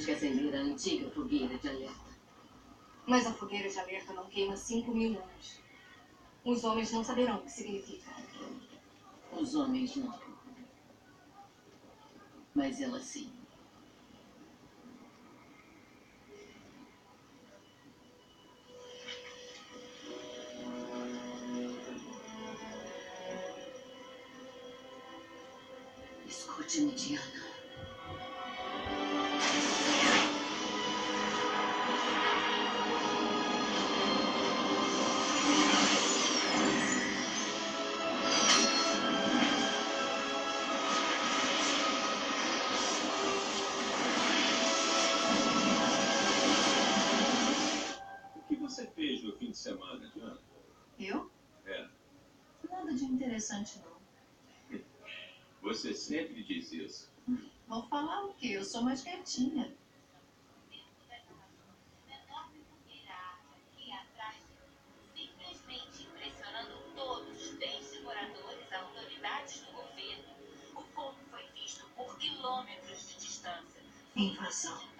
que acender a antiga fogueira de alerta. Mas a fogueira de alerta não queima 5.000 anos. Os homens não saberão o que significa. Os homens não. Mas ela sim. Escute-me, Diana. O que você fez no fim de semana, Diana? Eu? É. Nada de interessante, não. Você sempre diz isso. Vou falar o quê? Eu sou mais quietinha. Simplesmente impressionando todos, desde moradores a autoridades do governo. O fogo foi visto por quilômetros de distância. Invasão.